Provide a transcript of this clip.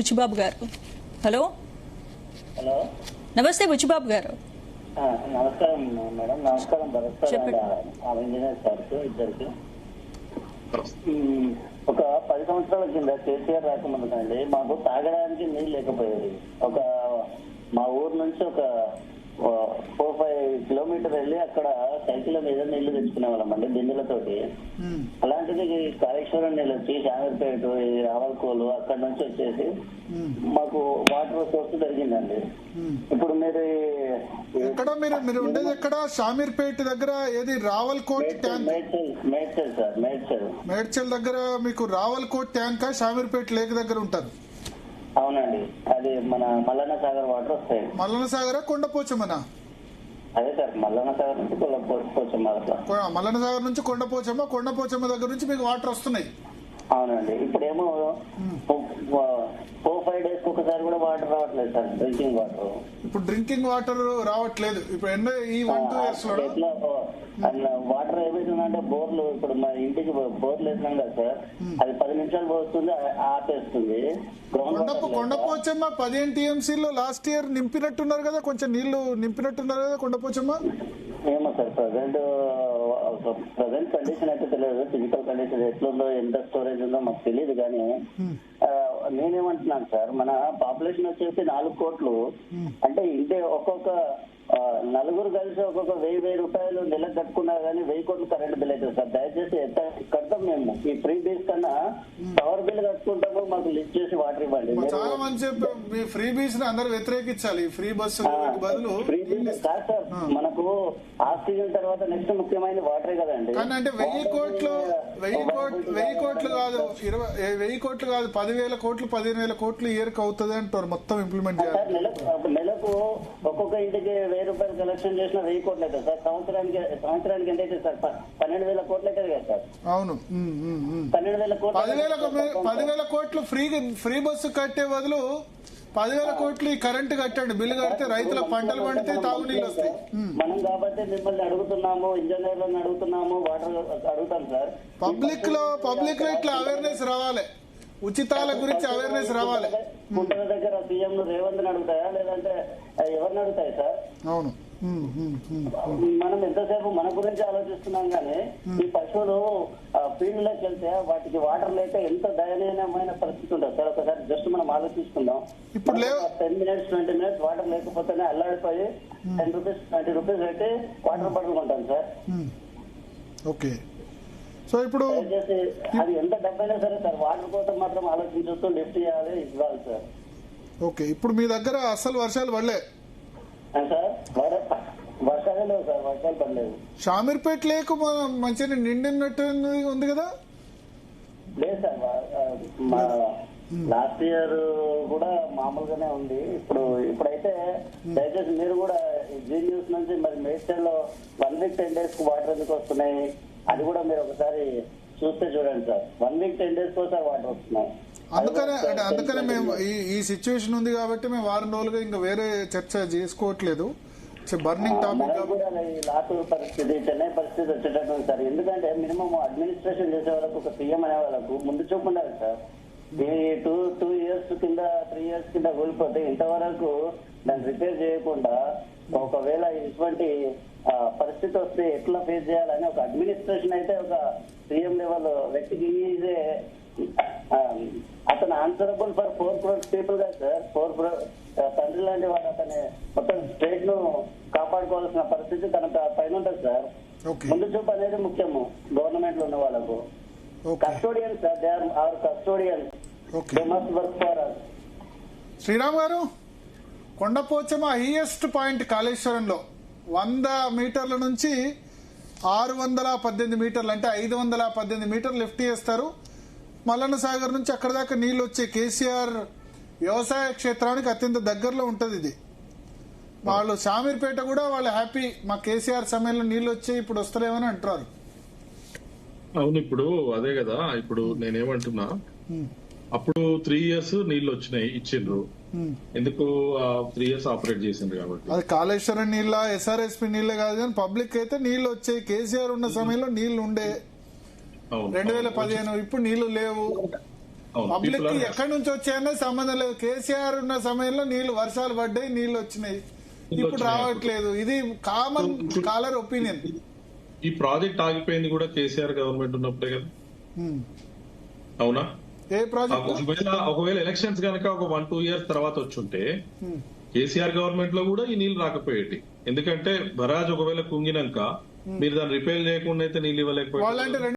బుచ్చిబాబు గారు. Hello hello, నమస్తే బుచ్చిబాబు గారు. నమస్కారం మేడం. నమస్కారం భరత్ ఇంజనీర్ సార్కి ఇద్దరికి. ఒక 10 సంవత్సరాల కింద కేసీఆర్ రాకముందుకండి మాకు తాగడానికి నీళ్ళు లేకపోయేది. మా ఊరు నుంచి ఒక 4-5 కిలోమీటర్ వెళ్ళి అక్కడ సైకిల్ మీద నీళ్లు తెచ్చుకునే వాళ్ళం అండి, బిందెలతోటి. అలాంటిది కాళేశ్వరం నీళ్ళు వచ్చి షామీర్పేట, రావల్కోలు అక్కడ నుంచి వచ్చేసి మాకు వాటర్ సోర్స్ జరిగిందండి. ఇప్పుడు మీరు ఎక్కడ మీరు ఉండేది ఎక్కడ? షామీర్పేట దగ్గర ఏది? రావల్కోట్ ట్యాంక్. మేడ్చల్ సార్, మేడ్చల్ దగ్గర మీకు రావల్కోట్ ట్యాంక్ షామీర్పేట లేక్ దగ్గర ఉంటారు. అవునండి, అది మన మల్లన్న సాగర్ వాటర్ వస్తాయి. మల్లన్న సాగర్ కొండపోచమ్మనా? అదే సార్, మల్లన్న సాగర్ నుంచి కొండపోచమ్మ. మల్లన్న సాగర్ నుంచి కొండపోచమ్మ, కొండపోచమ్మ దగ్గర నుంచి మీకు వాటర్ వస్తున్నాయి. అవునండి. ఇప్పుడేమో 4-5 డేస్ ఒకసారి కూడా వాటర్ రావట్లేదు సార్, డ్రింకింగ్ వాటర్. ఇప్పుడు డ్రింకింగ్ వాటర్ రావట్లేదు. ఇప్పుడు ఎన్నో ఈ 1-2 ఇయర్స్ లో వాటర్ ఏమైతుందంటే బోర్లు, ఇప్పుడు మా ఇంటికి బోర్లు వేసినాం కదా సార్, అది 10 నిమిషాలు పోస్తుంది, ఆపేస్తుంది. కొండపోచమ్మ 15 TMCలో లాస్ట్ ఇయర్ నింపినట్టున్నారు కదా, కొంచెం నీళ్లు నింపినట్టున్నారు కదా కొండపోచమ్మ. ఏమో సార్, ప్రజెంట్ కండిషన్ అయితే తెలియదు. ఫిజికల్ కండిషన్ ఎట్లుందో, ఎంత స్టోరేజ్ ఉందో మాకు తెలియదు. కానీ నేనేమంటున్నాను సార్, మన పాపులేషన్ వచ్చేసి 4 కోట్లు. అంటే ఇంటే ఒక్కొక్క నలుగురు కలిసి ఒక్కొక్క 1000 రూపాయలు నెలకు కట్టుకున్నా గానీ 1000 కోట్లు కరెంట్ బిల్ అవుతుంది సార్. దయచేసి ఎంత కడతాం మేము? ఈ ఫ్రీ బీస్ కన్నా పవర్ బిల్ కట్టుకుంటాము, మాకు లిస్ట్ చేసి వాటర్ ఇవ్వండి. చాలా మంచి ఫ్రీ బీస్ అందరూ వ్యతిరేకించాలి. ఫ్రీ బస్సు బదులు ఫ్రీ బీస్ కాదు సార్, మనకు ఆక్సిజన్ తర్వాత నెక్స్ట్ ముఖ్యమైన వాటరే కదండి. కానీ అంటే 1000 కోట్లు కాదు, 1000 కోట్లు కాదు, 10,000 కోట్లు 15,000 కోట్లు ఇయర్ కి అవుతుంది అంటారు మొత్తం ఇంప్లిమెంట్ చేయాలి. నెలకు ఒక్కొక్క ఇంటికి 1000 రూపాయలు కలెక్షన్ చేసిన 1000 కోట్లు అవుతుంది సార్. సంవత్సరానికి ఎంత అయితే సార్? 12,000 కోట్లు అవుతుంది కదా సార్. అవును, 12,000 కోట్లు. 10,000 కోట్లు ఫ్రీ బస్సు కట్టే బదులు 10,000 కోట్లు ఈ కరెంట్ కట్టండి. బిల్లు కడితే రైతుల పంటలు పండితే తాగునీళ్ళు వస్తాయి. మనం కాబట్టి మిమ్మల్ని అడుగుతున్నాము, ఇంజనీర్లను అడుగుతున్నాము, వాటర్ అడుగుతాం సార్. పబ్లిక్ లో ఇట్లా అవేర్నెస్ రావాలి, ఉచితాల గురించి అవేర్నెస్ రావాలి. గుంటల దగ్గర సీఎం రేవంత్ అడుగుతాయా, లేదంటే ఎవరిని అడుగుతాయి సార్? అవును, మనం ఎంతసేపు మన గురించి ఆలోచిస్తున్నాం కానీ ఈ పశువులు ఫీల్డ్ లోకి వెళ్తే వాటికి వాటర్ లేక ఎంత దయనీయమైన పరిస్థితి ఉంటుంది సార్. ఒకసారి జస్ట్ మనం ఆలోచించుకుందాం. ఇప్పుడు 10 minutes 20 minutes వాటర్ లేకపోతేనే అల్లాడిపోయి 10 రూపీస్ 20 రూపీస్ పెట్టి వాటర్ పట్టుకుంటాం సార్. ఓకే, సో ఇప్పుడు అది ఎంత డబ్బైనా సరే సార్, వాటర్ కోసం మాత్రం ఆలోచించుతూ లిఫ్ట్ చేయాలి, ఇవ్వాలి సార్. ఓకే, ఇప్పుడు మీ దగ్గర అసలు వర్షాలు పడలే సార్? వర్షాలే లేవు సార్, వర్షాలు పడలేదు. షామీర్పేట లేకు మంచిగా నిండినట్టు ఉంది కదా? లేదు సార్, లాస్ట్ ఇయర్ కూడా మామూలుగానే ఉంది. ఇప్పుడైతే దయచేసి మీరు కూడా జీ న్యూస్ నుంచి మరి మేడ్చల్లో 1 week 10 days కు వాటర్ ఎందుకు వస్తున్నాయి అది కూడా మీరు ఒకసారి చూస్తే చూడండి సార్. 1 week 10 days కోసారి వాటర్ వస్తున్నాయి. అందుకనే మేము ఈ సిచ్యువేషన్ ఉంది కాబట్టి మేము 6 రోజులుగా ఇంకా వేరే చర్చ చేసుకోవట్లేదు. బర్నింగ్ టాపిక్ లాతూరు పరిస్థితి, చెన్నై పరిస్థితి వచ్చేటట్టు సార్. ఎందుకంటే మినిమం అడ్మినిస్ట్రేషన్ చేసే వాళ్ళకు, ఒక సీఎం అనే వాళ్ళకు ముందు చూపు ఉండాలి సార్. ఈ 2 years కింద 3 years కింద కోల్పోతే ఇంతవరకు దాన్ని రిపేర్ చేయకుండా ఒకవేళ ఇటువంటి పరిస్థితి వస్తే ఎట్లా ఫేస్ చేయాలని ఒక అడ్మినిస్ట్రేషన్ అయితే ఒక సీఎం లెవెల్ వ్యక్తికి ఈజే అతను ఆన్సరబుల్ ఫర్ 4 crores పీపుల్ కదా సార్. 4 crores తండ్రి లాంటి వాడు అతని మొత్తం స్టేట్ ను కాపాడుకోవాల్సిన పరిస్థితి తన పైన ఉంటుంది సార్. ముందు చూపు అనేది ముఖ్యము గవర్నమెంట్ లో ఉన్న వాళ్ళకు. Custodian sir, they are our custodian, they must work for us. Sriram గారు, కొండపోచమ్మ హైయెస్ట్ పాయింట్ కాళేశ్వరంలో 100 మీటర్ల నుంచి 618 మీటర్లు అంటే 518 మీటర్లు లిఫ్ట్ చేస్తారు. మల్లన్న సాగర్ నుంచి అక్కడ దాకా నీళ్లు వచ్చే కేసీఆర్ వ్యవసాయ క్షేత్రానికి అత్యంత దగ్గరలో ఉంటది ఇది. వాళ్ళు షామీర్పేట కూడా వాళ్ళు హ్యాపీ, మా కేసీఆర్ సమయంలో నీళ్లు వచ్చాయి, ఇప్పుడు వస్తలేమని అంటారు. అవును, ఇప్పుడు అదే కదా. ఇప్పుడు నేనేమంటున్నా, అప్పుడు 3 years నీళ్లు వచ్చినాయి, ఇచ్చిండ్రు. ఎందుకు 3 years ఆపరేట్ చేసిండ్రు కాబట్టి. అది కాళేశ్వరం నీళ్ళ, SRSP నీళ్ళే కాదు కానీ పబ్లిక్ అయితే నీళ్లు వచ్చాయి. కేసీఆర్ ఉన్న సమయంలో నీళ్లు ఉండే 2015, ఇప్పుడు నీళ్లు లేవు. అవును పబ్లిక్ people are- ఎక్కడి నుంచి వచ్చాయనే సంబంధం లేదు. కేసీఆర్ ఉన్న సమయంలో నీళ్లు వర్షాలు పడ్డాయి, నీళ్లు వచ్చినాయి, ఇప్పుడు వచ్చినాయి. రావట్లేదు. ఇది కామన్ స్కాలర్ ఒపీనియన్. ఈ ప్రాజెక్ట్ ఆగిపోయింది కూడా కేసీఆర్ గవర్నమెంట్ ఉన్నప్పుడే కదా, అవునా? ఏ ప్రాజెక్ట్? ఒకవేళ ఎలక్షన్స్ కనుక ఒక 1-2 years తర్వాత వచ్చుంటే కేసీఆర్ గవర్నమెంట్ లో కూడా ఈ నీళ్లు రాకపోయేటి. ఎందుకంటే బరాజ్ ఒకవేళ కుంగినాక మీరు దాన్ని రిపేర్ చేయకుండా అయితే నీళ్ళు ఇవ్వలేకపోయారు. వాళ్ళంటే